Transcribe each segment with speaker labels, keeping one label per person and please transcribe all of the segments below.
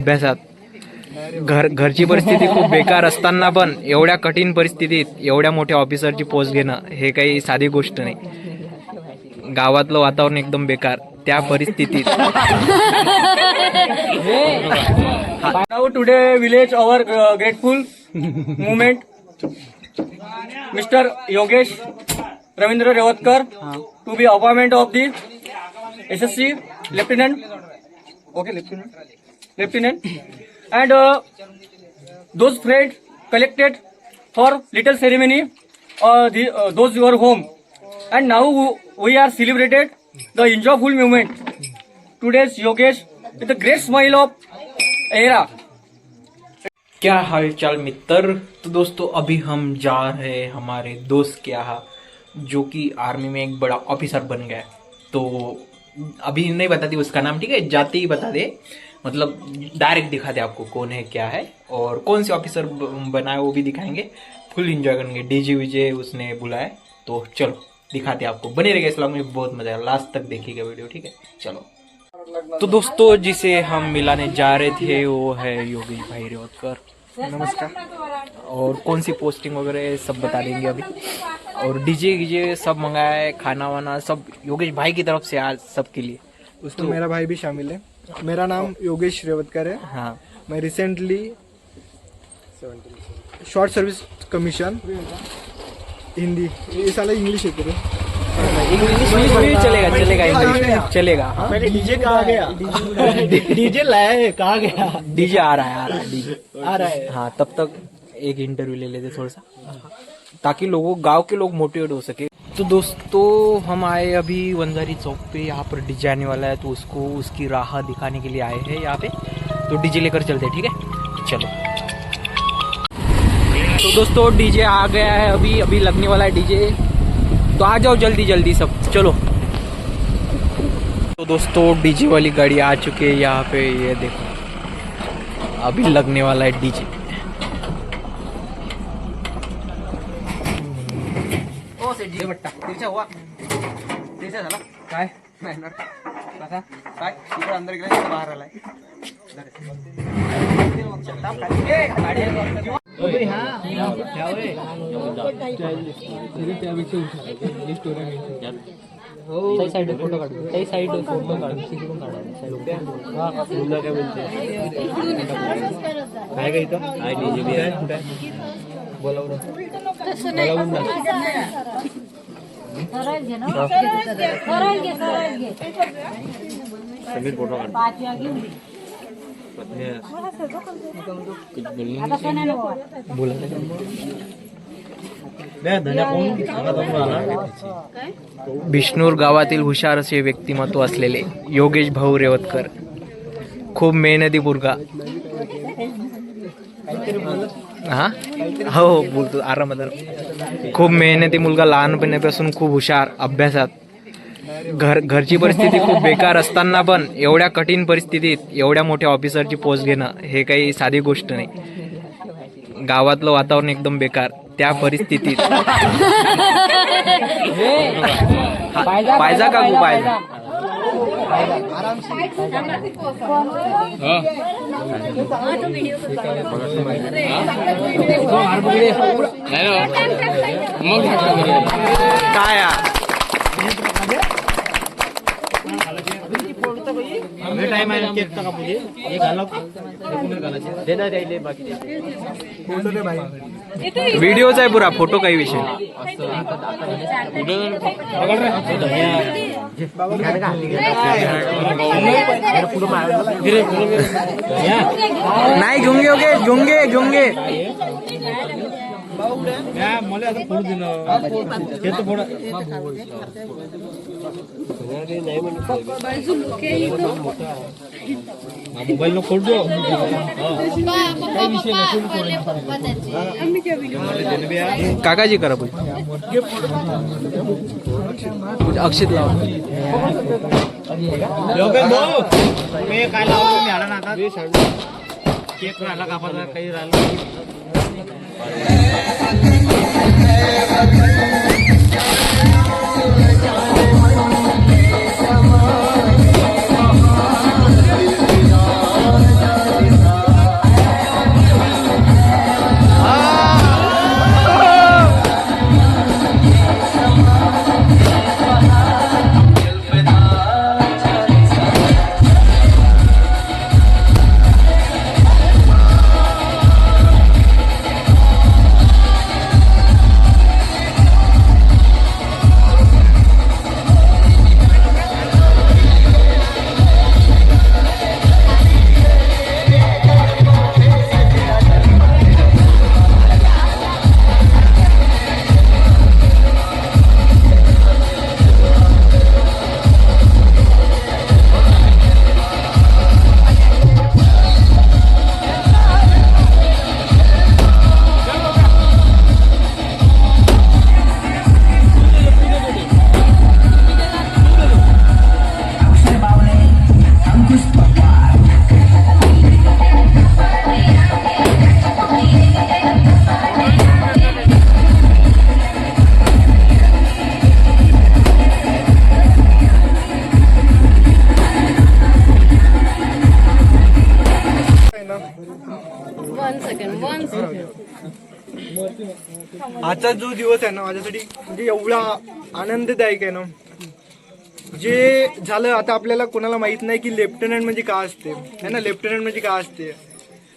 Speaker 1: अभ्यासात घरची परिस्थिती खूप बेकार असताना पण एवढ्या कठीण परिस्थितीत एवढ्या मोठ्या ऑफिसरची पोस्ट घेणं हे काही साधी गोष्ट नाही. गावातलं वातावरण एकदम बेकार, त्या परिस्थितीत
Speaker 2: Now today village our grateful movement Mr. Yogesh Ravindra Revatkar to be appointment of the SSC lieutenant. Okay, lieutenant and those friends collected for little ceremony those your home and now we are celebrated the enjoyable moment. Today's Yogesh with a great smile of era.
Speaker 1: क्या हालचाल मित्र। तो दोस्तों अभी हम जा रहे हैं हमारे दोस्त के यहाँ जो कि आर्मी में एक बड़ा ऑफिसर बन गया है। तो अभी नहीं बताती उसका नाम, ठीक है, जाते ही बता दे, मतलब डायरेक्ट दिखा दे आपको कौन है क्या है और कौन से ऑफिसर बना है वो भी दिखाएंगे। फुल एंजॉय करेंगे, डीजे विजे उसने बुलाया। तो चलो दिखाते आपको, बने रहेगा इस व्लॉग में, बहुत मजा आएगा, लास्ट तक देखिएगा वीडियो, ठीक है। चलो तो दोस्तों जिसे हम मिलाने जा रहे थे वो है योगेश भाई रेवतकर। नमस्कार। और कौन सी पोस्टिंग वगैरह सब बता देंगे अभी। और डीजे गिजे सब मंगाया है, खाना वाना सब योगेश भाई की तरफ से आज सबके लिए।
Speaker 3: उसमें मेरा भाई भी शामिल है। मेरा नाम योगेश रेवतकर है।
Speaker 1: हाँ,
Speaker 3: मैं recently short service commission Hindi, ये साला इंग्लिश है तेरे।
Speaker 1: इंग्लिश भी चलेगा इंग्लिश चलेगा।
Speaker 3: पहले डीजे कहाँ गया? डीजे लाया है, कहाँ गया?
Speaker 1: डीजे आ रहा है डीजे
Speaker 3: आ रहा है।
Speaker 1: हाँ, तब तक एक इंटरव्यू ले लेते थोड़ा सा, ताकि लोगों गांव के लोग मोटिवेट हो सके। तो दोस्तों हम आए अभी वंजारी चौक पे, यहाँ पर डीजे आने वाला है तो उसको उसकी राह दिखाने के लिए आए हैं यहाँ पे। तो डीजे लेकर चलते हैं, ठीक है, चलो। तो दोस्तों डीजे आ गया है, अभी लगने वाला है डीजे, तो आ जाओ जल्दी जल्दी सब, चलो। तो दोस्तों डीजे वाली गाड़ी आ चुकी है यहाँ पे, ये देखो अभी लगने वाला है डीजे।
Speaker 2: अंदर गेला बाहेर आलाय
Speaker 1: साइड फोटो काढू, त्या साइड फोटो काढू, काय काय इथं काय डीजे बी आहे, बोलावून समीर फोटो काढ बोला। बिष्णूर गावातील हुशार असे व्यक्तिमत्व असलेले योगेश भाऊ रेवतकर, खूप मेहनती मुलगा। हा हो बोलतो आरामात। खूप मेहनती मुलगा, लहानपणापासून खूप हुशार अभ्यासात। घरची परिस्थिती खूप बेकार असताना पण एवढ्या कठीण परिस्थितीत एवढ्या मोठ्या ऑफिसरची पोस्ट घेणं हे काही साधी गोष्ट नाही. गावातलं वातावरण एकदम बेकार, त्या परिस्थितीत पायजा का गो पायजा काय टाइम आहे केक का मुझे ये घालो देना चाहिए बाकी
Speaker 3: फोटो दे भाई।
Speaker 1: व्हिडिओच आहे पुरा, फोटो काही विषय नाही। घेऊन घे
Speaker 2: मला आता फोडू दे ना, हे तर फोडा मोबाईल न फोड़ दो।
Speaker 1: काका जी करा कुछ अक्षित लावा।
Speaker 2: मी काय लावलं, मी आला ना आता केक राहिला कापायचा, काही राहिलं
Speaker 4: second.
Speaker 3: आजचा जो दिवस आहे ना माझ्यासाठी म्हणजे एवढा आनंददायक आहे ना. जे झालं आता आपल्याला कोणाला माहित नाही की लेफ्टनंट म्हणजे काय असते है ना. लेफ्टनंट म्हणजे काय असते.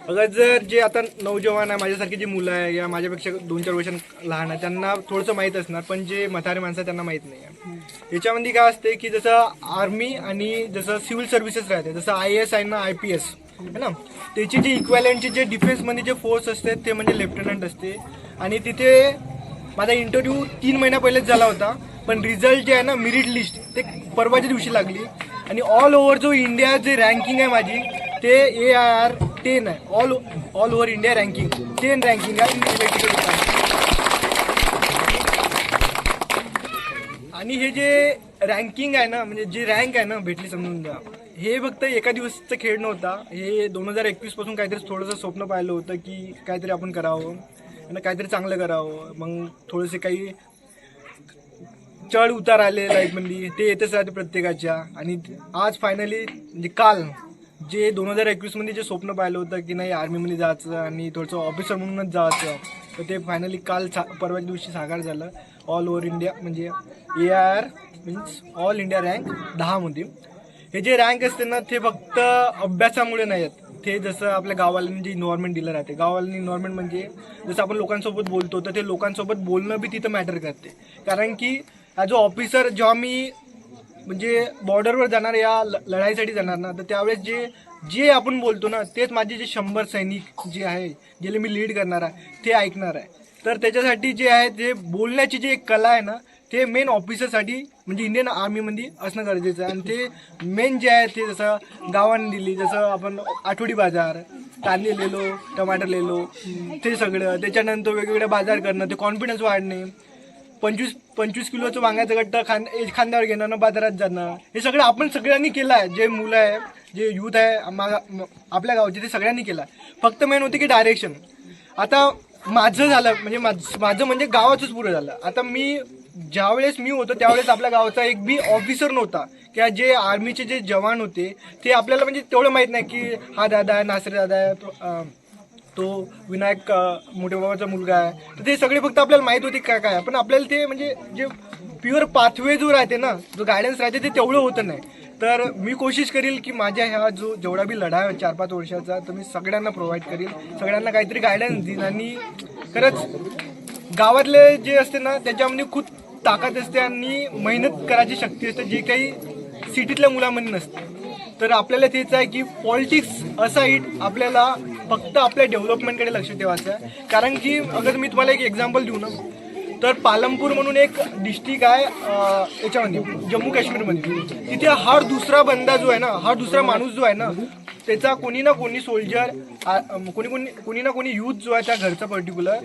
Speaker 3: अगर जर जे आता नौजवान आहे माझ्यासारखी जी मुलं आहे या माझ्यापेक्षा 2-4 वर्ष लहान आहे त्यांना थोडंसं माहीत असणार, पण जे म्हातारे माणसं आहे त्यांना माहीत नाही आहे. याच्यामध्ये काय असते की जसं आर्मी आणि जसं सिव्हिल सर्व्हिसेस राहते, जसं IAS आहे ना, IPS है ना, त्याची जी इक्वॅलंटची जे डिफेन्समध्ये जे फोर्स असते ते म्हणजे लेफ्टनंट असते. आणि तिथे माझा इंटरव्ह्यू 3 महिन्या पहिलेच झाला होता, पण रिझल्ट जे आहे ना मेरिट लिस्ट ते परवाच्या दिवशी लागली. आणि ऑल ओव्हर जो इंडिया जे रँकिंग आहे माझी ते AIR 10 आहे. All over India ranking 10 ranking आहे इलेक्ट्रिकल. आणि हे जे रँकिंग आहे ना, म्हणजे जे रँक आहे ना भेटली समजून जा, हे फक्त एका दिवसाचा खेळ नव्हता. हे 2021 पासून काहीतरी थोडंसं स्वप्न पाहिलं होतं की काहीतरी आपण करावं आणि काहीतरी चांगलं करावं. मग थोडेसे काही चढ उतार आले लाईफमध्ये, ते येतच राहते प्रत्येकाच्या. आणि आज फायनली म्हणजे काल जे 2021 मध्ये जे स्वप्न पाहिलं होतं की नाही आर्मीमध्ये जायचं आणि थोडंसं ऑफिसर म्हणूनच जायचं, तर ते फायनली काल परवाच्या दिवशी साकार झालं. ऑल ओव्हर इंडिया म्हणजे AIR means all India rank 10 मध्ये. हे जे रँक असते ना ते फक्त अभ्यासामुळे नाही आहेत. ते जसं आपल्या गावाला जे इन्व्हायरमेंट दिलं राहते, गावाला इन्व्हायरमेंट म्हणजे जसं आपण लोकांसोबत बोलतो तर ते लोकांसोबत बोलणं बी तिथं मॅटर करते. कारण की ॲज अ ऑफिसर जेव्हा मी म्हणजे बॉर्डरवर जाणार या लढाईसाठी जाणार ना, तर त्यावेळेस जे आपण बोलतो ना तेच माझे जे 100 सैनिक जे आहे जे मी लीड करणार आहे ते ऐकणार आहे. तर त्याच्यासाठी जे आहे ते बोलण्याची जी एक कला आहे ना ते मेन ऑफिसरसाठी म्हणजे इंडियन आर्मीमध्ये असणं गरजेचं आहे. आणि ते मेन जे आहे ते जसं गावांनी दिली, जसं आपण आठवडी बाजार, कांदे लेलो, टमाटर लेलो, ते सगळं. त्याच्यानंतर वेगवेगळे बाजार करणं, ते कॉन्फिडन्स वाढणे, 25 किलोचं वांग्याचं गट्टा खांद्यावर घेणं ना बाजारात जाणं, हे सगळं आपण सगळ्यांनी केलं आहे. जे मुलं आहे, जे यूथ आहे आपल्या गावचे, ते सगळ्यांनी केलं आहे. फक्त मेन होते की डायरेक्शन. आता माझं झालं म्हणजे माझं म्हणजे गावाचंच पुरं झालं. आता ज्यावेळेस मी होतो त्यावेळेस आपल्या गावाचा एक बी ऑफिसर नव्हता किंवा जे आर्मीचे जे जवान होते ते आपल्याला म्हणजे तेवढं माहीत नाही की हा दादा आहे, नासरे दादा आहे, तो विनायक मोठे बाबाचा मुलगा आहे. तर ते सगळे फक्त आपल्याला माहीत होते काय. पण आपल्याला ते म्हणजे जे प्युअर पाथवे जो राहते ना, जो गायडन्स राहते ते तेवढं होतं नाही. तर मी कोशिश करील की माझ्या ह्या जेवढा बी लढा आहे 4-5 वर्षाचा, तर मी सगळ्यांना प्रोव्हाइड करील, सगळ्यांना काहीतरी गायडन्स देईन. आणि खरंच गावातले जे असते ना त्याच्यामध्ये खूप ताकद असते आणि मेहनत करायची शक्ती असते, जे काही सिटीतल्या मुलांमध्ये नसते. तर आपल्याला तेच आहे की पॉलिटिक्स असाइड आपल्याला फक्त आपल्या डेव्हलपमेंटकडे लक्ष ठेवायचं आहे. कारण की अगर मी तुम्हाला एक एक्झाम्पल देऊ ना, तर पालमपूर म्हणून एक डिस्ट्रिक्ट आहे याच्यामध्ये जम्मू काश्मीरमध्ये. तिथे हर दुसरा बंदा जो आहे ना, हर दुसरा माणूस जो आहे ना, त्याचा कोणी ना कोणी सोल्जर, कोणी ना कोणी यूथ जो आहे त्या घरचा पर्टिक्युलर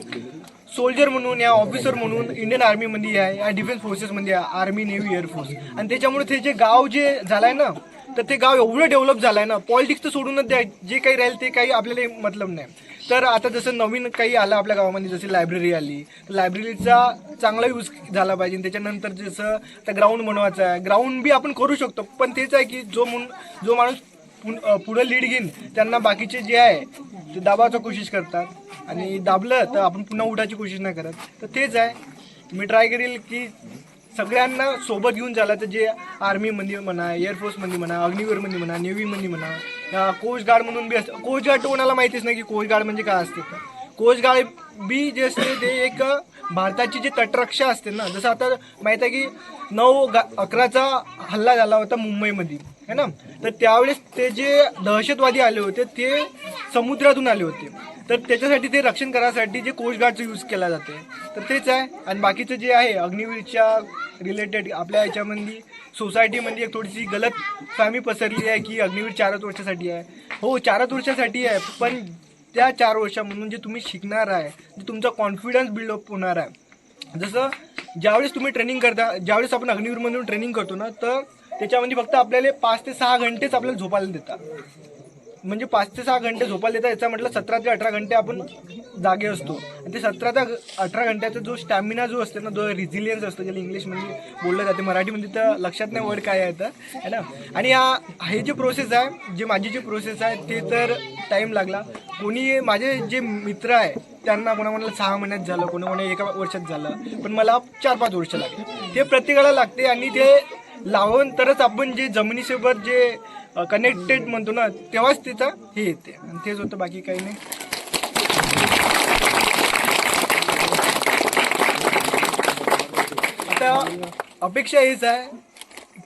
Speaker 3: सोल्जर म्हणून या ऑफिसर म्हणून इंडियन आर्मीमध्ये आहे, या डिफेन्स फोर्सेसमध्ये आहे, आर्मी, नेव्ही, एअरफोर्स. आणि त्याच्यामुळे ते जे गाव जे झालंय ना, तर ते गाव एवढं डेव्हलप झालंय ना, पॉलिटिक्स तर सोडूनच द्या, जे काही राहील ते काही आपल्याला मतलब नाही. तर आता जसं नवीन काही आलं आपल्या गावामध्ये, जशी लायब्ररी आली, तर लायब्ररीचा चांगला यूज झाला पाहिजे. त्याच्यानंतर जसं आता ग्राउंड बनवायचं आहे, ग्राउंड बी आपण करू शकतो, पण तेच आहे की जो माणूस पुढं लीड घेईन त्यांना बाकीचे जे आहे ते दाबायचा कोशिश करतात आणि दाबलं तर आपण पुन्हा उठायची कोशिश नाही करत. तर तेच आहे, मी ट्राय करेल की सगळ्यांना सोबत घेऊन चालायचं. जे आर्मीमध्ये म्हणा, एअरफोर्समध्ये म्हणा, अग्निवीरमध्ये म्हणा, नेव्हीमध्ये म्हणा, या कोस्ट गार्ड म्हणून बी असतं. कोस्ट गार्ड कोणाला माहितीच नाही की कोस्ट गार्ड म्हणजे काय असते. कोस्ट गार्ड बी जे असते ते एक भारताची जी तटरक्षा असते ना, जसं आता माहीत आहे की 9/11चा हल्ला झाला होता मुंबईमध्ये है ना, तर त्यावेळेस ते जे दहशतवादी आले होते ते समुद्रातून आले होते. तर त्याच्यासाठी ते रक्षण करायसाठी जे कोस्ट गार्डचं यूज केला जाते. तर तेच आहे. आणि बाकीचं जे आहे अग्निवीरच्या रिलेटेड आपल्या याच्यामध्ये सोसायटीमध्ये एक थोडीशी गलत फॅमी पसरली आहे की अग्निवीर 4 वर्षासाठी आहे. हो, 4 वर्षासाठी आहे, पण त्या 4 वर्षामधून जे तुम्ही शिकणार आहे, जे तुमचा कॉन्फिडन्स बिल्डअप होणार आहे. जसं ज्यावेळेस तुम्ही ट्रेनिंग करता, ज्यावेळेस आपण अग्निवीरमधून ट्रेनिंग करतो ना, तर त्याच्यामध्ये फक्त आपल्याला 5 ते 6 घंटेच आपल्याला झोपायला देतात. म्हणजे 5 ते 6 घंटे झोपायला देतात, याचा म्हटलं 17 ते 18 घंटे आपण जागे असतो. आणि ते 17 ते 18 घंट्याचा जो स्टॅमिना जो असते ना, जो रिझिलियन्स असतो, ज्याला इंग्लिशमध्ये बोललं जाते, मराठीमध्ये तर लक्षात नाही वर्ड काय आहे तर है ना. आणि हे जे प्रोसेस आहे, जे माझी जी प्रोसेस आहे ते तर टाईम लागला, कोणी माझे जे मित्र आहे त्यांना कोणाकोणाला 6 महिन्यात झालं, कोणाकोणा 1 वर्षात झालं, पण मला 4-5 वर्ष लागले. ते प्रत्येकाला लागते आणि ते लावून तरच आपण जे जमिनीसोबत जे कनेक्टेड म्हणतो ना तेव्हाच तिचा हे येते आणि तेच होतं, बाकी काही नाही. आता अपेक्षा हेच आहे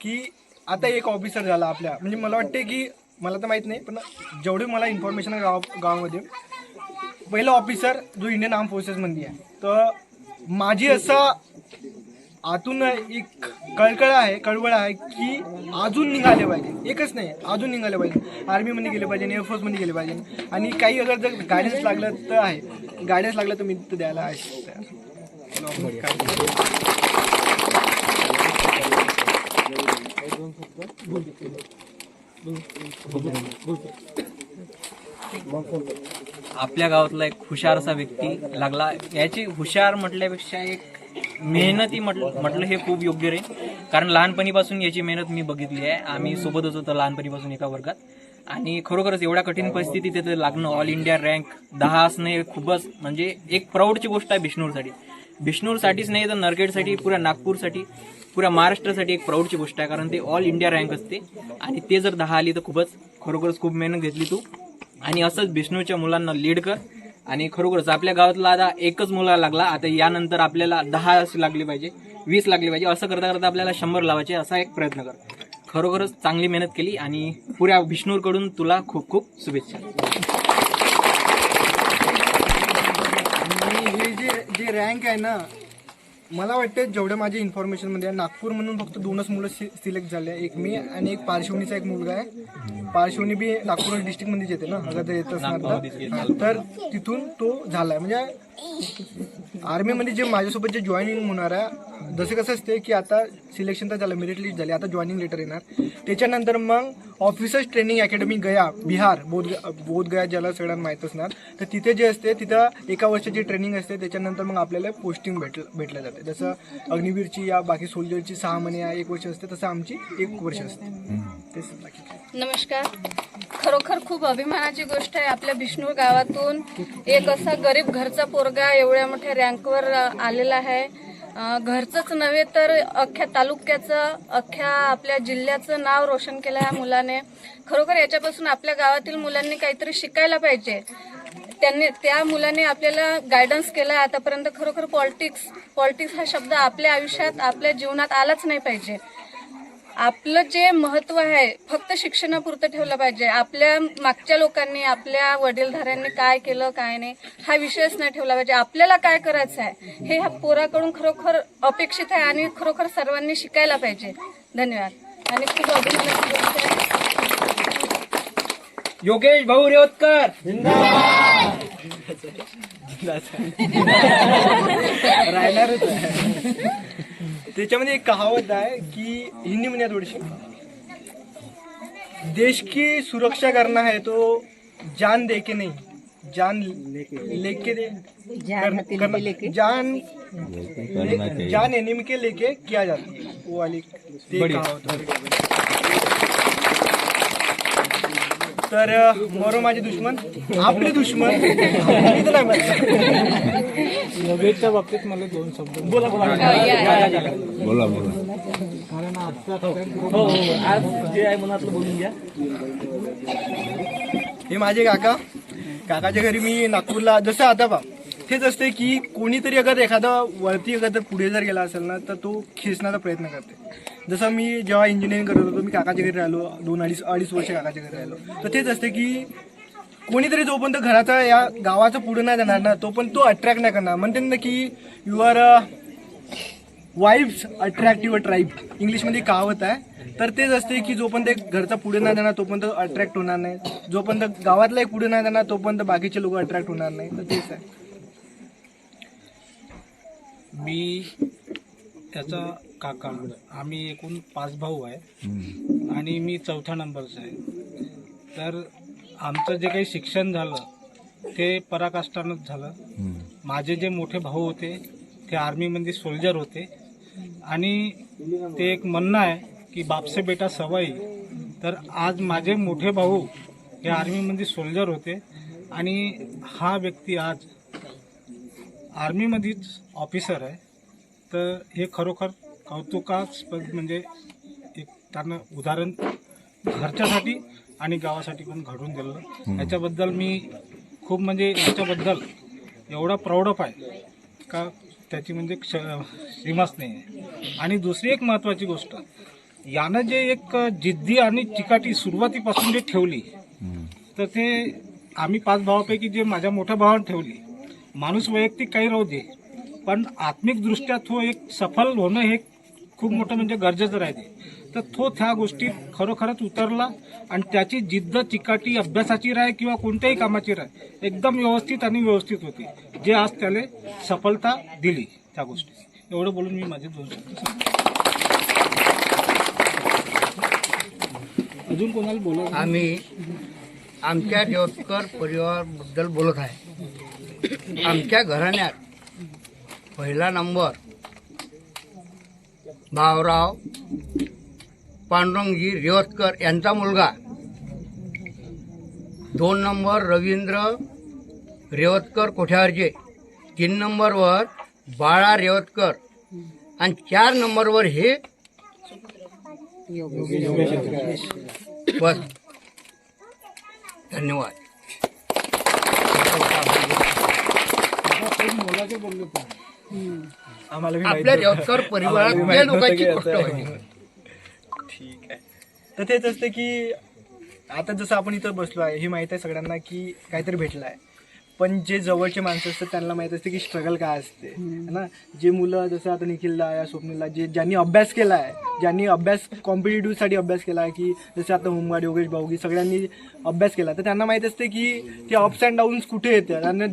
Speaker 3: की आता एक ऑफिसर झाला आपल्या, म्हणजे मला वाटते की मला तर माहीत नाही पण जेवढी मला इन्फॉर्मेशन आहे गावामध्ये पहिला ऑफिसर जो इंडियन आर्म फोर्सेसमध्ये आहे, तर माझी असं आतून एक कळवळ आहे की अजून निघाले पाहिजे, एकच नाही अजून निघाले पाहिजे, आर्मीमध्ये गेले पाहिजे, एअरफोर्समध्ये गेले पाहिजे. आणि काही अगर जर गायडन्स लागलं तर आहे, गायडन्स लागलं तर मी तर द्यायला आहे.
Speaker 1: आपल्या गावातला एक हुशार असा व्यक्ती लागला. याची हुशार म्हटल्यापेक्षा एक मेहनती म्हटलं हे खूप योग्य राहील, कारण लहानपणीपासून याची मेहनत मी बघितली आहे. आम्ही सोबतच होतो लहानपणीपासून एका वर्गात, आणि खरोखरच एवढ्या कठीण परिस्थितीत तिथे लागणं, ऑल इंडिया रँक 10 असणं हे खूपच म्हणजे एक प्राऊडची गोष्ट आहे बिष्णूरसाठीच नाही तर नरखेडसाठी, पुऱ्या नागपूरसाठी, पुऱ्या महाराष्ट्रासाठी एक प्राऊडची गोष्ट आहे, कारण ते ऑल इंडिया रँक असते. आणि ते जर 10 आली तर खरोखरच खूप मेहनत घेतली तू. आणि असंच बिष्णूच्या मुलांना लीड कर. आणि खरोखरच आपल्या गावातला आता एकच मुलगा लागला, आता यानंतर आपल्याला 10 लागले पाहिजे, 20 लागले पाहिजे, असं करता करता आपल्याला 100 लावायचे, असा एक प्रयत्न कर. खरोखरच चांगली मेहनत केली आणि पुऱ्या बिष्णूरकडून तुला खूप खूप शुभेच्छा.
Speaker 3: आणि हे जे रँक आहे ना, मला वाटतं जेवढं माझ्या इन्फॉर्मेशनमध्ये आहे, नागपूर म्हणून फक्त 2च मुलं सिलेक्ट झाले, एक मी आणि एक पारशिवनीचा एक मुलगा आहे. पारशिवनी बी नागपूर डिस्ट्रिक्टमध्येच येते ना, अगर जर येत असणार तर तिथून तो झालाय. म्हणजे आर्मीमध्ये जे माझ्यासोबत जे जॉईनिंग होणार आहे, जसं कसं असते की आता सिलेक्शन तर झालं, मेरिट लिस्ट झाली, आता जॉईनिंग लेटर येणार, त्याच्यानंतर मग ऑफिसर्स ट्रेनिंग अकॅडमी गया, बिहार, बोधगया ज्याला सगळ्यांना माहीत असणार, तर तिथे जे असते तिथं 1 वर्षाची ट्रेनिंग असते. त्याच्यानंतर मग आपल्याला पोस्टिंग भेटल्या जाते. जसं अग्निवीरची या बाकी सोल्जरची 6 महिने या 1 वर्ष असते, तसं आमची 1 वर्ष असते. तेच बाकी.
Speaker 4: नमस्कार. खरोखर खूप अभिमानाची गोष्ट आहे, आपल्या बिष्णूर गावातून एक असा गरीब घरचा पोरगा एवढ्या मोठ्या रँकवर आलेला आहे. घरचंच नव्हे तर अख्ख्या तालुक्याचं, अख्ख्या आपल्या जिल्ह्याचं नाव रोशन केलं ह्या मुलाने. खरोखर याच्यापासून आपल्या गावातील मुलांनी काहीतरी शिकायला पाहिजे. त्या मुलाने आपल्याला गायडन्स केला आतापर्यंत. खरोखर पॉलिटिक्स हा शब्द आपल्या आयुष्यात, आपल्या जीवनात आलाच नाही पाहिजे. आपलं जे महत्व आहे फक्त शिक्षणापुरतं ठेवलं पाहिजे. आपल्या मागच्या लोकांनी, आपल्या वडीलधाऱ्यांनी काय केलं काय नाही हा विषयच नाही ठेवला पाहिजे. आपल्याला काय करायचं आहे हे ह्या पोराकडून खरोखर अपेक्षित आहे आणि खरोखर सर्वांनी शिकायला पाहिजे. धन्यवाद. आणि खूप अभिमानाची गोष्ट आहे.
Speaker 1: योगेश भाऊ रेवतकर
Speaker 3: राहणारच. त्याच्यामध्ये एक कहावत आहे की हिंदी मध्ये थोडीशी, देश की सुरक्षा करना है तो जान दे के नहीं, जान लेके दे जान एनिमी के लेके किया जाता है. वो वाली ते कहावत. तर मरो माझे दुश्मन, आपले दुश्मन मी तर नाही म्हणत.
Speaker 2: योगेशच्या बाबतीत मला 2 शब्द
Speaker 3: बोला.
Speaker 2: कारण आज जे आहे मनातलं बोलून घ्या.
Speaker 3: हे माझे काकाच्या घरी मी नागपूरला, जसं आता पहा तेच असते की कोणीतरी अगर एखादा वरती अगर पुढे जर गेला असेल ना तर तो खेचण्याचा प्रयत्न करते. जसं मी जेव्हा इंजिनिअरिंग करत होतो, मी काकाच्या घरी राहिलो 2-2.5 वर्ष काकाच्या घरी राहिलो, तर तेच असते की कोणीतरी जोपर्यंत घराचा या गावाचं पुढे नाही जाणार ना तोपर्यंत तो अट्रॅक्ट नाही करणार. म्हणते ना की you are vibes attract your tribe, इंग्लिशमध्ये कहावत आहे. तर तेच असते की जोपर्यंत एक घरचा पुढे नाही जाणार तोपर्यंत अट्रॅक्ट होणार नाही, जोपर्यंत गावातला एक पुढे नाही जाणार तोपर्यंत बाकीचे लोक अट्रॅक्ट होणार नाही. तर तेच आहे.
Speaker 2: मी त्याचा काका, आम्ही एकूण 5 भाऊ आहे आणि मी 4थ्या नंबरचा आहे. तर आमचं जे काही शिक्षण झालं ते पराकाष्ठानंच झालं. माझे जे मोठे भाऊ होते ते आर्मीमध्ये सोल्जर होते आणि ते एक म्हणणं आहे की बापसे बेटा सवाई. तर आज माझे मोठे भाऊ हे आर्मीमध्ये सोल्जर होते आणि हा व्यक्ती आज आर्मीमध्येच ऑफिसर आहे. तर हे खरोखर कौतुकास्पद म्हणजे एक त्यानं उदाहरण घरच्यासाठी आणि गावासाठी पण घडून दिलं. याच्याबद्दल मी खूप म्हणजे याच्याबद्दल एवढा प्राऊड ऑफ आहे का त्याची म्हणजे सीमाच नाही आहे. आणि दुसरी एक महत्त्वाची गोष्ट, यानं जे एक जिद्दी आणि चिकाटी सुरुवातीपासून जे ठेवली, तर ते आम्ही 5 भावापैकी जे माझ्या मोठ्या भावानं ठेवली. माणूस वैयक्तिक काही राहू दे, पण आत्मिकदृष्ट्या तो एक सफल होणं हे खूप मोठं म्हणजे गरजेचं राहते. तर तो त्या गोष्टीत खरोखरच उतरला आणि त्याची जिद्द चिकाटी अभ्यासाची राह किंवा कोणत्याही कामाची राह एकदम व्यवस्थित होती, जे आज त्याला सफलता दिली त्या गोष्टी. एवढं बोलून मी माझे 2 शब्द सांगतो. अजून कोणाला बोला?
Speaker 5: आम्ही आमच्या रेवतकर परिवाराबद्दल बोलत आहे. आमच्या घराण्यात पहिला नंबर भावराव पांडुरंगजी रेवतकर यांचा मुलगा, 2 नंबर रवींद्र रेवतकर कोठ्यावरचे, 3 नंबरवर बाळा रेवतकर आणि 4 नंबरवर हे बस. धन्यवाद.
Speaker 3: आम्हाला बी
Speaker 5: आपल्या
Speaker 3: माहिती
Speaker 5: रेवतकर परिवारातल्या लोकांची गोष्ट होती.
Speaker 3: ठीक आहे. तर तेच असते की आता जसं आपण इथं बसलो आहे, हे माहीत आहे सगळ्यांना की काहीतरी भेटलं आहे, पण जे जवळचे माणसं असतात त्यांना माहीत असते की स्ट्रगल काय असते, है ना. जे मुलं जसं आता निखिलला या स्वप्नीलला ज्यांनी अभ्यास केला आहे, ज्यांनी अभ्यास कॉम्पिटिटिव्हसाठी अभ्यास केला आहे, की जसं आता होमगार्ड योगेश भाऊगी सगळ्यांनी अभ्यास केला, तर त्यांना माहीत असते की ते अप्स अँड डाऊन्स कुठे येते. आणि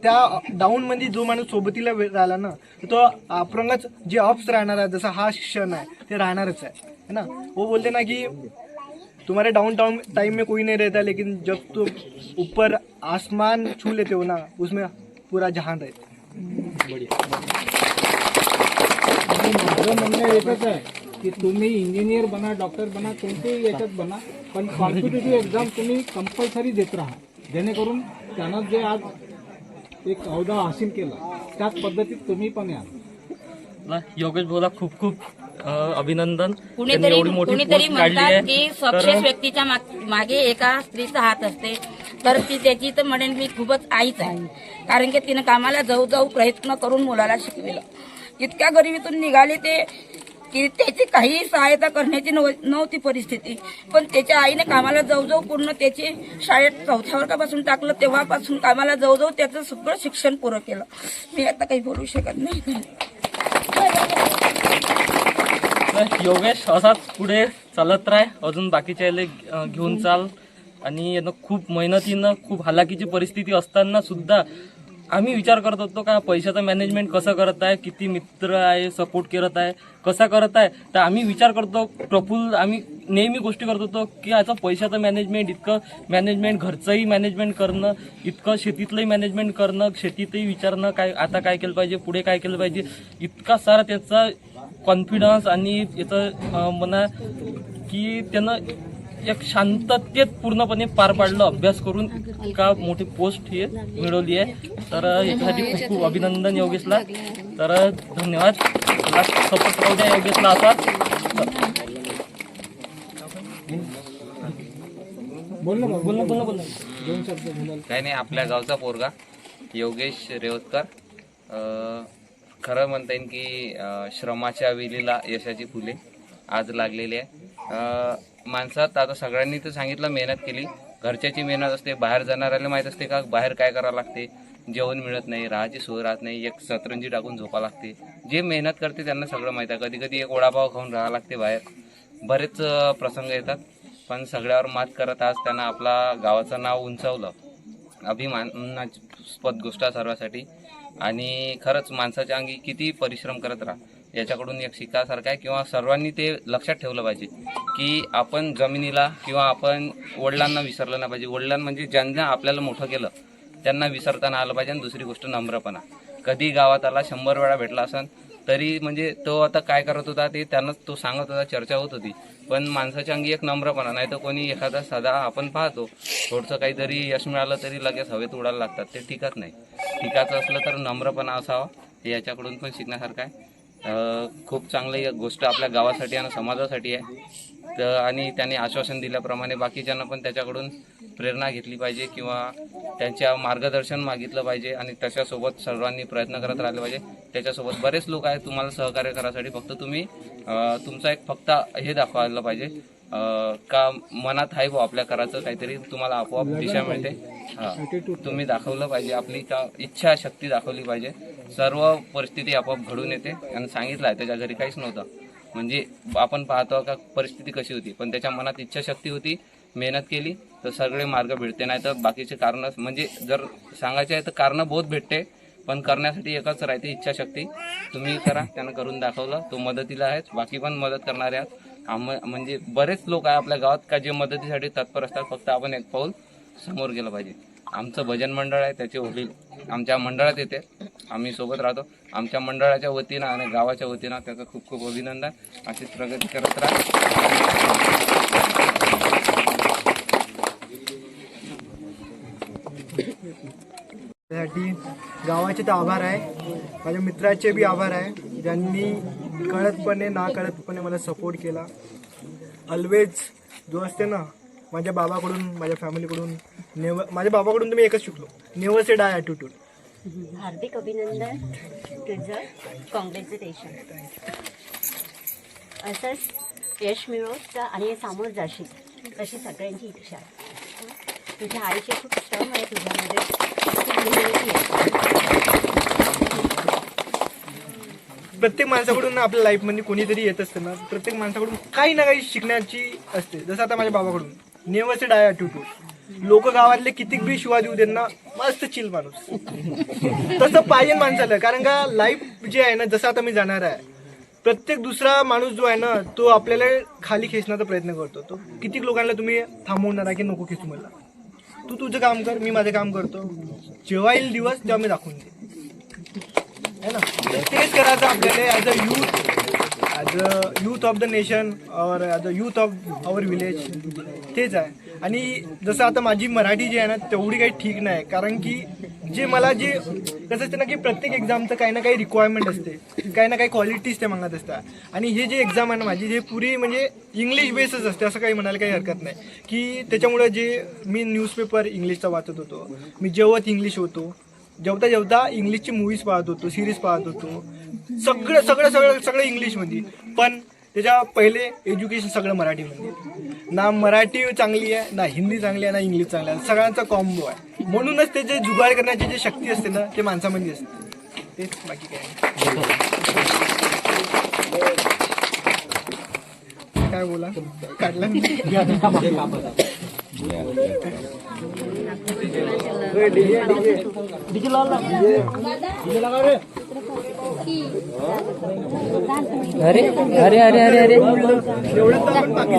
Speaker 3: त्या डाऊनमध्ये जो माणूस सोबतीला राहिला ना, तर तो अपरंगच जे अप्स राहणार आहे, जसं हा क्षण आहे ते राहणारच आहे, है ना. वो बोलते ना की तुम्हारे डाउन टाइम में कोई नहीं रहता, लेकिन जब तुम ऊपर आसमान छू लेते हो ना, उसमें पूरा जहान रहता है.
Speaker 2: माझं म्हणणं एकच आहे की तुम्ही इंजिनियर बना, डॉक्टर बना, कोणतेही याच्यात बना, पण कॉम्पिटिटिव्ह एक्झाम तुम्ही कंपल्सरी देत राहा, जेणेकरून त्यांना जे आज एक अहदा हासिल केला त्याच पद्धतीत तुम्ही पण या.
Speaker 6: योगेश भाऊला खूप खूप अभिनंदन. त्यांनी
Speaker 7: कुणीतरी
Speaker 6: एवढी मोठी
Speaker 7: कुणीतरी
Speaker 6: पोस्ट काढली
Speaker 7: म्हणतात
Speaker 6: आहे.
Speaker 7: की सक्सेस व्यक्तीच्या मागे एका स्त्रीचा हात असते, तर ती त्याची तर म्हणेन मी खूपच आईच आहे. कारण की तिनं कामाला जाऊ प्रयत्न करून मुलाला शिकविलं. इतक्या गरिबीतून निघाली ते की त्याची काही सहायता करण्याची नव्हती परिस्थिती, पण त्याच्या आईने कामाला जाऊ पूर्ण त्याची शाळेत 4थ्या वर्गापासून टाकलं, तेव्हापासून कामाला जाऊ त्याचं सगळं शिक्षण पुरं केलं. मी आता काही बोलू शकत नाही.
Speaker 6: योगेश असाच पुढे चालत राह, अजून बाकीच्या घेऊन चाल. आणि खूप मेहनतीनं, खूप हालाकीची परिस्थिती असताना सुद्धा आम्ही विचार करत होतो का पैशाचं मॅनेजमेंट कसं करत आहे, किती मित्र आहे, सपोर्ट करत आहे, कसा करत आहे. तर आम्ही विचार करतो प्रफुल्ल, आम्ही नेहमी गोष्टी करत होतो की याचं पैशाचं मॅनेजमेंट, इतकं मॅनेजमेंट, घरचंही मॅनेजमेंट करणं, इतकं शेतीतलंही मॅनेजमेंट करणं, शेतीतही विचारणं काय आता काय केलं पाहिजे, पुढे काय केलं पाहिजे, इतका सारा त्याचा कॉन्फिडन्स आणि याचं म्हणा की त्यानं एक शांततेत पूर्णपणे पार पाडलं, अभ्यास करून का मोठी पोस्ट ही मिळवली आहे. तर याच्यासाठी खूप खूप अभिनंदन योगेशला. तर धन्यवाद. सपोर्ट राहू द्या योगेशला असा. बोल.
Speaker 8: काही नाही, आपल्या गावचा पोरगा योगेश रेवतकर, खरं म्हणता येईल की श्रमाच्या वेलीला यशाची फुले आज लागलेली आहे. माणसात आता सगळ्यांनी तर सांगितलं, मेहनत केली, घरच्याची मेहनत असते, बाहेर जाणाऱ्याला माहीत असते का बाहेर काय करावं लागते, जेवण मिळत नाही, राहायची सोय राहत नाही, एक सतरंजी टाकून झोपा लागते. जे मेहनत करते त्यांना सगळं माहीत आहे. कधी कधी एक वडापाव खाऊन राहावं लागते बाहेर, बरेच प्रसंग येतात. पण सगळ्यावर मात करत आज त्यांना आपला गावाचं नाव उंचावलं, अभिमानास्पद गोष्ट सर्वांसाठी. आणि खरंच माणसाच्या अंगी किती परिश्रम करत राहा, याच्याकडून एक शिकासारखं आहे. किंवा सर्वांनी ते लक्षात ठेवलं पाहिजे की आपण जमिनीला किंवा आपण वडिलांना विसरलं नाही पाहिजे. वडिलांना म्हणजे ज्यांना आपल्याला मोठं केलं त्यांना विसरता नाही आलं पाहिजे. आणि दुसरी गोष्ट नम्रपणा. कधी गावात आला 100 वेळा भेटला असन तरी म्हणजे तो आता काय करत होता ते त्यांनाच तो सांगत होता, चर्चा होत होती. पण माणसाच्या अंगी एक नम्रपणा, नाही तर कोणी एखादा साधा आपण पाहतो थोडंसं काहीतरी यश मिळालं तरी लगेच हवेत उडायला लागतात, ते ठीकच नाही. टिकाचं असलं तर नम्रपणा असावा, हे याच्याकडून पण शिकण्यासारखं आहे. खूप चांगली गोष्ट आपल्या गावासाठी आणि समाजासाठी आहे. तर आणि त्यांनी आश्वासन दिल्याप्रमाणे बाकीच्यांना पण त्याच्याकडून प्रेरणा घेतली पाहिजे किंवा त्यांच्या मार्गदर्शन मागितलं पाहिजे आणि त्याच्यासोबत सर्वांनी प्रयत्न करत राहिले पाहिजे. त्याच्यासोबत बरेच लोक आहेत तुम्हाला सहकार्य करायसाठी, फक्त तुम्ही तुमचा एक फक्त हे दाखवायला पाहिजे का मनात आहे बुवा आपल्या करायचं काहीतरी, तुम्हाला आपोआप दिशा मिळते. तुम्ही दाखवलं पाहिजे, आपली का इच्छा शक्ती दाखवली पाहिजे, सर्व परिस्थिती आपोआप घडून येते. आणि सांगितलं आहे त्याच्या घरी काहीच नव्हतं, म्हणजे आपण पाहतो का परिस्थिती कशी होती, पण त्याच्या मनात इच्छाशक्ती होती, मेहनत केली तर सगळे मार्ग भेटते. नाही तर बाकीचे कारणं म्हणजे जर सांगायचे आहे तर कारणं बहुत भेटते, पण करण्यासाठी एकच राहते इच्छाशक्ती. तुम्ही करा, त्यानं करून दाखवलं, तो मदतीला आहेच, बाकी पण मदत करणारे आहेत. म्हणजे बरेच लोक आहे आपल्या गावात का जे मदतीसाठी तत्पर असतात, फक्त आपण एक पाऊल समोर गेलं पाहिजे. आमचं भजन मंडळ आहे, त्याचे वडील आमच्या मंडळात येते, आम्ही सोबत राहतो. आमच्या मंडळाच्या वतीनं आणि गावाच्या वतीनं त्याचं खूप खूप अभिनंदन. अशीच प्रगती करत राहा.
Speaker 3: त्यासाठी गावाचे तर आभार आहे, माझ्या मित्राचे बी आभार आहे, ज्यांनी कळतपणे ना कळतपणे मला सपोर्ट केला. ऑलवेज जो असते ना, माझ्या बाबाकडून, माझ्या फॅमिलीकडून, माझ्या बाबाकडून तर मी एकच शिकलो, नेव्हर से डाय ॲटिट्यूड.
Speaker 9: हार्दिक अभिनंदन, तुझं कॉंग्रॅच्युलेशन. असंच यश मिळवत आणि सामोर जाशील अशी सगळ्यांची इच्छा आहे. तुझ्या आईचे खूप श्रम आहे तुझ्यामध्ये,
Speaker 3: प्रत्येक माणसाकडून आपल्या लाईफमध्ये कोणीतरी येत असतं ना, प्रत्येक माणसाकडून काही ना काही शिकण्याची असते. जसं आता माझ्या बाबाकडून नेव्हर से डाय ॲटिट्यूड. लोक गावातले कितीक बी शिवा देऊ त्यांना, मस्त चिल माणूस, तसं पाहिजे माणसाला. कारण का लाईफ जे आहे ना, जसं आता मी जाणार आहे, प्रत्येक दुसरा माणूस जो आहे ना, तो आपल्याला खाली खेचण्याचा प्रयत्न करतो. तो कितीक लोकांना तुम्ही थांबवणार आहे की नको खेचू मला, तू तुझं काम कर, मी माझं काम करतो, जेव्हा येईल दिवस तेव्हा मी दाखवून दे, है ना. तेच करायचं आपल्याला as a youth of the nation or as a youth of our village, तेच आहे. आणि जसं आता माझी मराठी जी आहे ना, तेवढी काही ठीक नाही, कारण की जे कसं असते ना की प्रत्येक एक्झामचं काही ना काही रिक्वायरमेंट असते, काही ना काही क्वालिटीज ते मागत असतात. आणि हे जे एक्झाम आहे ना माझी, हे पुरी म्हणजे इंग्लिश बेसच असते, असं काही म्हणायला काही हरकत नाही. की त्याच्यामुळे जे मी न्यूजपेपर इंग्लिशचा वाचत होतो, मी जेवत इंग्लिश होतो, जेवता इंग्लिशची मूवीज पाहत होतो, सिरीज पाहत होतो, सगळं इंग्लिशमध्ये. पण त्याच्या पहिले एज्युकेशन सगळं मराठीमध्ये. ना मराठी चांगली आहे, ना हिंदी चांगली आहे, ना इंग्लिश चांगली आहे, सगळ्यांचा कॉम्बो आहे. म्हणूनच ते जे जुगाड करण्याची जी शक्ती असते ना, ते माणसामध्ये असते. तेच, बाकी काय बोला काढला.
Speaker 6: अरे अरे अरे अरे अरे
Speaker 3: एवढं तर आपण बाकी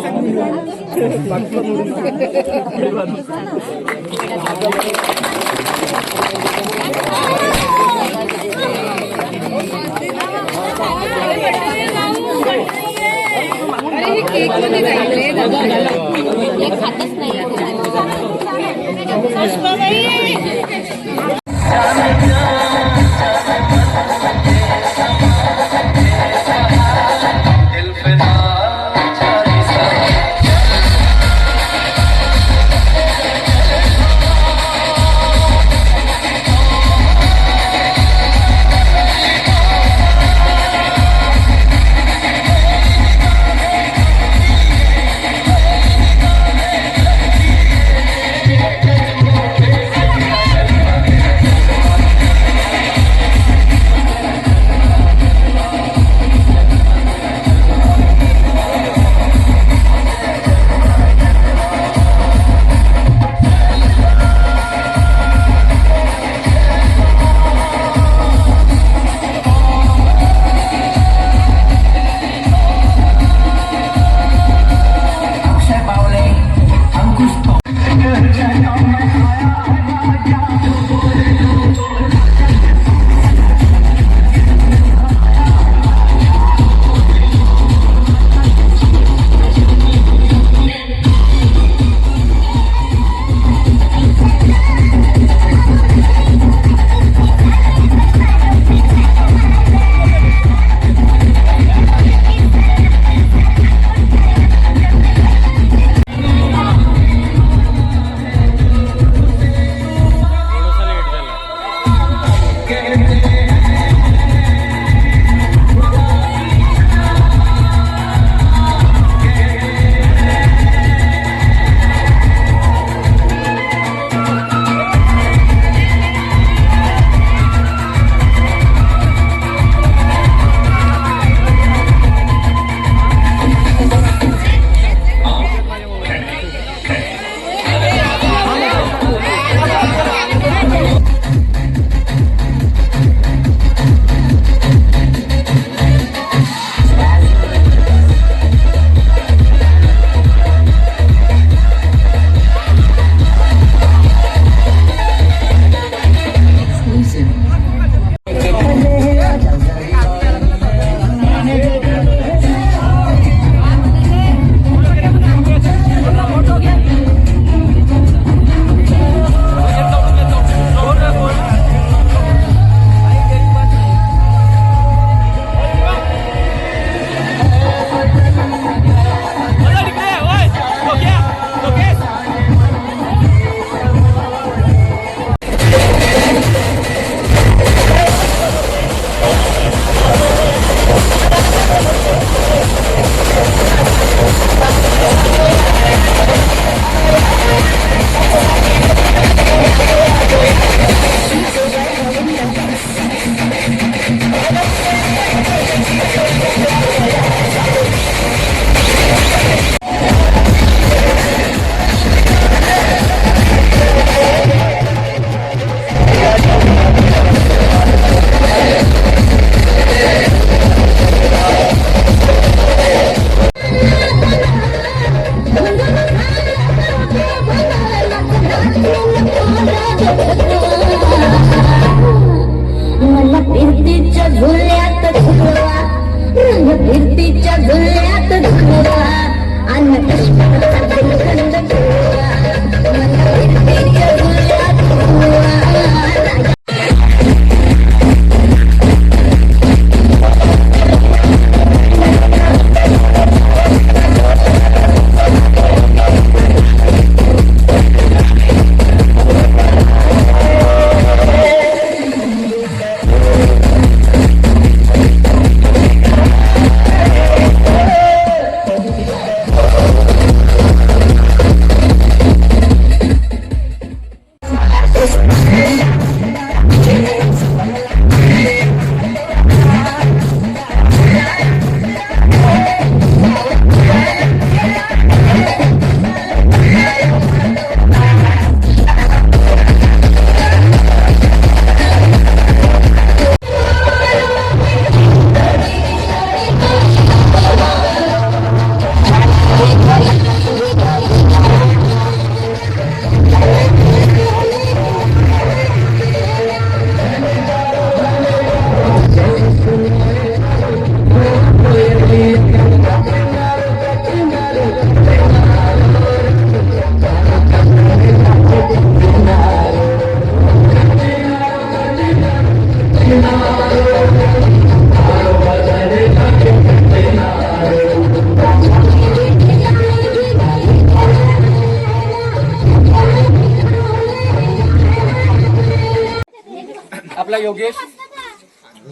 Speaker 5: आपला योगेश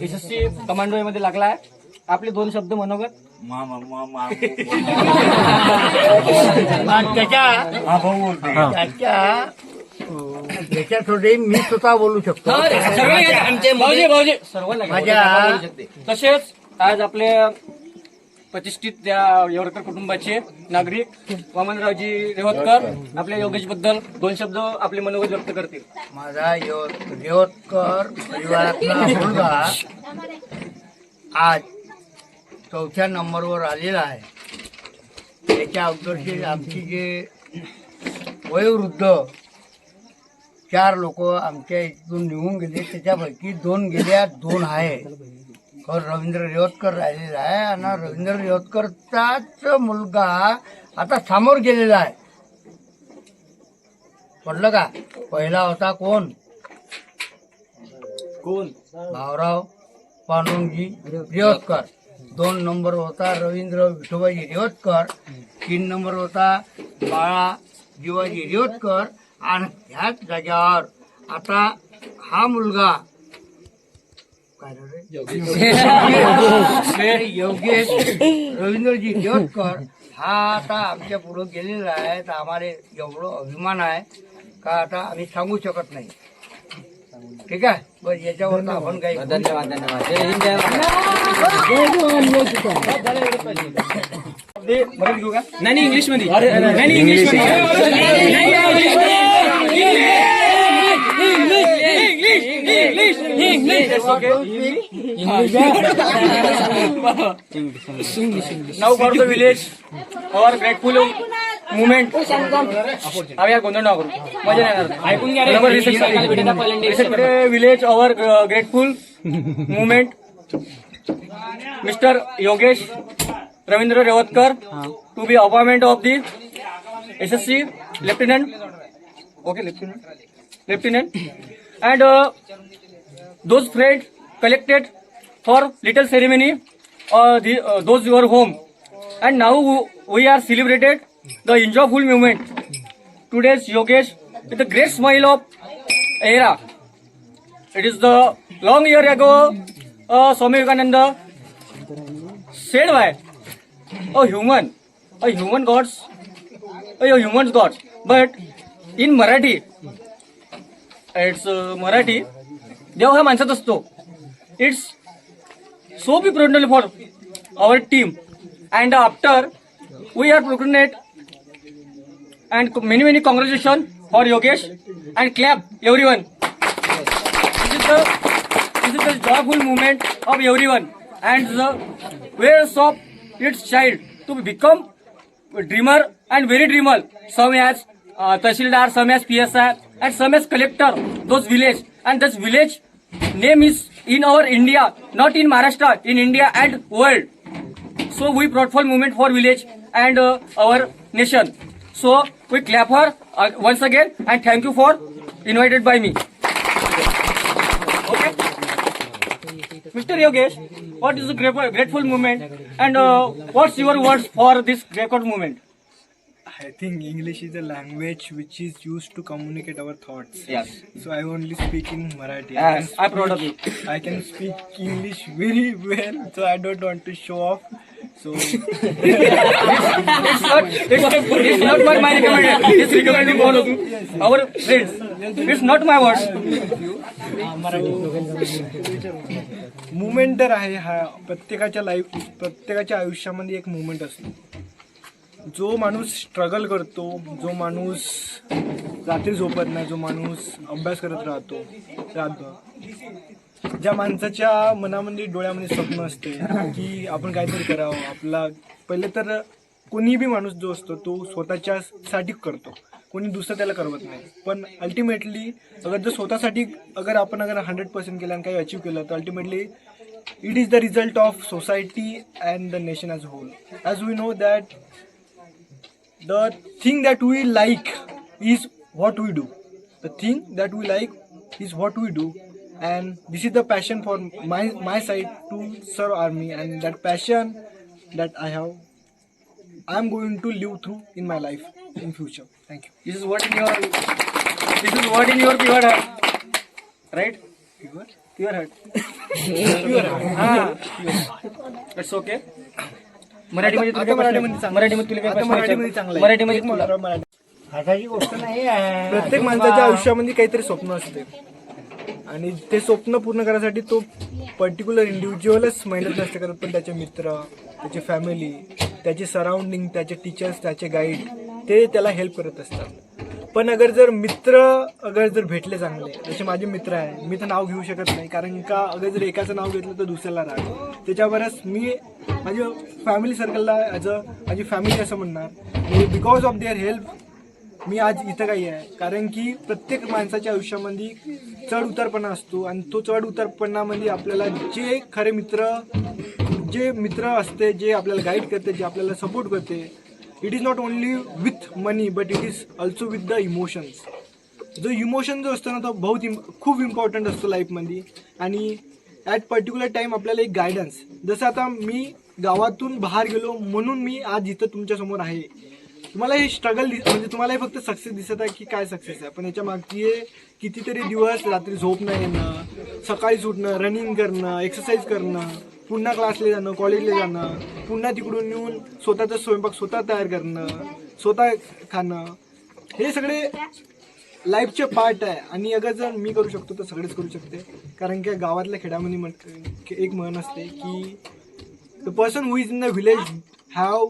Speaker 5: यशस्वी कमांडो मध्ये लागलाय. आपले 2 शब्द मनोगत. त्याच्यासाठी मी स्वतः बोलू शकतो. माझ्या तसेच आज आपले प्रतिष्ठित त्या येवरकर कुटुंबाचे नागरिक वामनरावजी रेवतकर आपल्या योगेश बद्दल 2 शब्द आपले मनोगत व्यक्त करतील. माझा रेवतकर परिवारातला मुलगा आज 4थ्या नंबरवर आलेला आहे. त्याच्या अगोदरचे आमची जे वयोवृद्ध 4 लोक आमच्या इथून निघून गेले, त्याच्यापैकी 2 गेल्या, 2 आहे. रवींद्र रेवतकर राहिलेला आहे आणि रवींद्र रेवतकरचाच मुलगा आता समोर गेलेला आहे. पडलं का? पहिला होता कोण? भावराव पांडुरंगजी रेवतकर. 2 नंबर होता रवींद्र विठोबाजी रेवतकर. 3 नंबर होता बाळा जीवाजी रेवतकर. आणि ह्याच जाग्यावर आता हा मुलगा योगेश रवींद्रजी रेवतकर हा आता आमच्या पुढे गेलेला आहे. तर आम्हाला एवढं अभिमान आहे का आता आम्ही सांगू शकत नाही. ठीक आहे, बस याच्यावर आपण काही धन्यवाद. मराठी घेऊ का?
Speaker 1: नाही इंग्लिश मध्ये. नाही English
Speaker 5: now for the village और ग्रेटफुल मुवमेंट. आम्ही यार गोंधळ नाव करू, मजा नाही येणार. ऐकून घ्या. विलेज और grateful movement mister Yogesh Ravindra Revatkar to be appointment of the SSC lieutenant. Okay, lieutenant, and those friends collected for little ceremony, those your home, and now we are celebrated the enjoyful moment. Today's Yogesh with a great smile of era. It is the long year ago Swami Vivekananda said by a human gods, a human's gods, but in Marathi, it's Marathi, देव हा माणसात असतो. It's so be proud for our team and after we are progress and many congratulation for Yogesh and clap everyone. This is the joyful moment of everyone and the ways of its child to become dreamer and very dreamer. Some as Tahsildar, some as PSI, and some as collector. Those village and this village name is in our India, not in Maharashtra, in India and world. So we proudful moment for village and our nation. So we clap her once again and thank you for invited by me. Okay, Mr. Yogesh, what is the grateful moment and what's your words for this grateful moment?
Speaker 3: I think English is a language which is used to communicate our thoughts.
Speaker 5: Yes.
Speaker 3: So I only speak in Marathi.
Speaker 5: Yes, I'm proud of you.
Speaker 3: I can speak English very well, so I don't want to show off. So
Speaker 5: It's not my recommendation. It's recommending all of our friends. It's not my words.
Speaker 3: Movement तर आहे हा प्रत्येकाच्या आयुष्यामध्ये एक movement असतो. जो माणूस struggle करतो, जो माणूस रात्री झोपत नाही, जो माणूस अभ्यास करत राहतो ज्या माणसाच्या मनामध्ये डोळ्यामध्ये स्वप्न असते की आपण काहीतरी करावं आपला, पहिले तर कोणी बी माणूस जो असतो तो स्वतःच्यासाठी करतो, कोणी दुसरं त्याला करवत नाही. पण अल्टिमेटली जर स्वतःसाठी आपण 100% केलं आणि काही अचीव केलं तर ultimately it is the result of society and the nation as whole. As we know that the thing that we like is what we do. The thing that we like is what we do, and this is the passion for my side to serve army, and that passion that I am going to live through in my life in future. Thank you.
Speaker 5: This is what in your pure heart, right? Pure heart.
Speaker 3: Pure heart.
Speaker 5: That's okay. मराठीमध्ये
Speaker 3: प्रत्येक माणसाच्या आयुष्यामध्ये काहीतरी स्वप्न असते आणि ते स्वप्न पूर्ण करण्यासाठी तो पर्टिक्युलर इंडिव्हिज्युअलच मेहनत नसते करत, पण त्याचे मित्र, त्याची फॅमिली, त्याचे सराउंडिंग, त्याचे टीचर्स, त्याचे गाईड ते त्याला हेल्प करत असतात. पण मित्र जर भेटले चांगले, जसे माझे मित्र आहे, मी तर नाव घेऊ शकत नाही कारण का जर एकाचं नाव घेतलं तर दुसऱ्याला राग. त्याच्यावरच मी माझ्या फॅमिली सर्कलला माझी फॅमिली असं म्हणणार, because of their help me आज इथं काही आहे. कारण की प्रत्येक माणसाच्या आयुष्यामध्ये चढ उतारपणा असतो आणि तो चढ उतारपणामध्ये आपल्याला जे खरे मित्र असते, जे आपल्याला गाईड करते, जे आपल्याला सपोर्ट करते, it is not only with money but it is also with the emotions. जो इमोशन जो असतो ना तो खूप इम्पॉर्टंट असतो लाईफमध्ये. आणि ॲट पर्टिक्युलर टाईम आपल्याला एक गायडन्स, जसं आता मी गावातून बाहेर गेलो म्हणून मी आज इथं तुमच्यासमोर आहे. तुम्हाला हे स्ट्रगल म्हणजे तुम्हाला हे फक्त सक्सेस दिसत आहे की काय सक्सेस आहे, पण याच्या मागची कितीतरी दिवस रात्री झोप नाही येणं, सकाळी उठणं, रनिंग करणं, एक्सरसाइज करणं, पुन्हा क्लासला जाणं, कॉलेजला जाणं, पुन्हा तिकडून येऊन स्वतःचा स्वयंपाक स्वतः तयार करणं, स्वतः खाणं, हे सगळे लाईफचे पार्ट आहे. आणि जर मी करू शकतो तर सगळेच करू शकते. कारण की गावातल्या खेड्यामध्ये एक म्हण असते की the person who is in the village have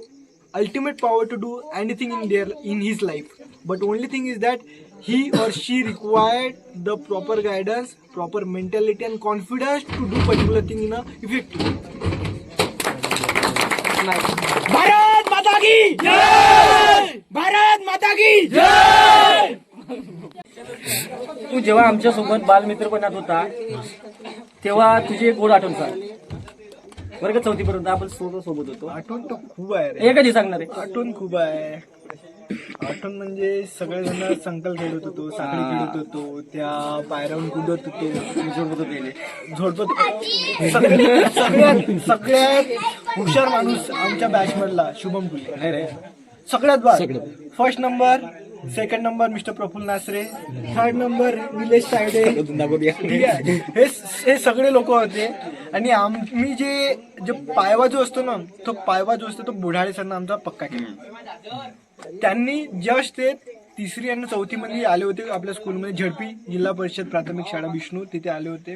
Speaker 3: ultimate power to do anything in his life, but only thing is that he or she required the proper guidance, proper mentality and confidence to do particular thing in a effective life. Bharat Mata ki jai! Bharat Mata ki jai!
Speaker 5: तू जेव्हा आमच्या सोबत बालमित्रपणात होता तेव्हा तुझी एक गोड आठवण सांग. वर्ग 4थी पर्यंत आपण सोबत होतो.
Speaker 3: आठवण तर खूप आहे रे.
Speaker 5: हे कधी सांगणार आहे?
Speaker 3: आठवण खूप आहे. आठवण म्हणजे सगळेजण संकल खेळत होतो, साखळी खेळत होतो, त्या पायऱ्यावरून कूदत होतो, झोडपत सगळ्यात हुशार माणूस आमच्या बॅचमधला शुभम कुले, सगळ्यात बाद. First number, second number mister Praful Nasre, third number Nilesh Tayde, ठीक आहे. हे सगळे लोक होते. आणि आम्ही जे पायवा जो असतो ना तो बुढाळे सरनं आमचा पक्का केला. त्यांनी जस्ट ते 3री आणि 4थी मध्ये आले होते आपल्या स्कूलमध्ये, झडपी जिल्हा परिषद प्राथमिक शाळा विष्णू, तिथे आले होते.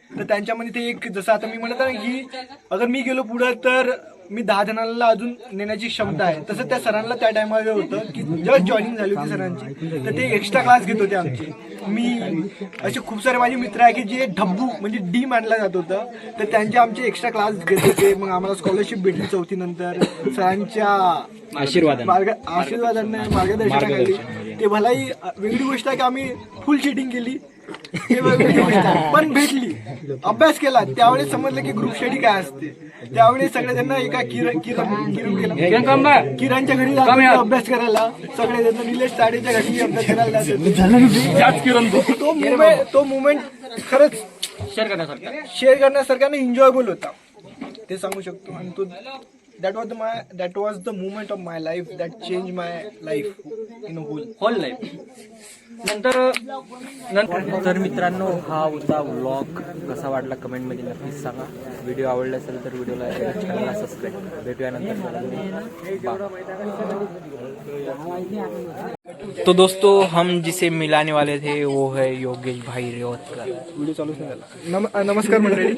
Speaker 3: तर त्यांच्यामध्ये ते एक, जसं आता मी म्हणत आहे की मी गेलो पुढं तर मी 10 जणांना अजून नेण्याची क्षमता आहे, तसं त्या सरांना त्या टायमाला होतं की जस्ट जॉईनिंग झाली होती सरांची, तर ते एक्स्ट्रा क्लास घेत होते आमचे. मी असे खूप सारे माझे मित्र आहे की जे ढब्बू म्हणजे डी मानला जात होतं, तर त्यांचे आमचे एक्स्ट्रा क्लास घेत होते. मग आम्हाला स्कॉलरशिप भेटली 4थी नंतर सरांच्या आशीर्वादाने, मार्गदर्शनाखाली. ते भलाही वेगळी गोष्ट आहे की आम्ही फुल चिटिंग केली, पण भेटली. अभ्यास केला त्यावेळेस समजलं की ग्रुप स्टडी काय असते. त्यावेळेस सगळेजण एका किरणच्या घरी अभ्यास करायला, सगळेजण निलेश ताडेच्या घरी अभ्यास करायला जायचे. तो मुवमेंट खरंच शेअर करण्यासारखा आणि एन्जॉयबल होता, ते सांगू शकतो. आणि तो that was the moment of my life that changed my life in a whole
Speaker 5: life.
Speaker 1: तर मित्रांनो, हा होता व्लॉग. कसा वाटला कमेंटमध्ये नक्कीच सांगा. व्हिडिओ आवडला असेल तर व्हिडिओला चॅनलला सबस्क्राईब. भेटूया नंतर. तो दोस्तों हम जिसे मिलाने वाले थे वो है योगेश भाई रेवतकर.
Speaker 3: व्हिडिओ चालूच नाही झाला. नमस्कार मंडळी.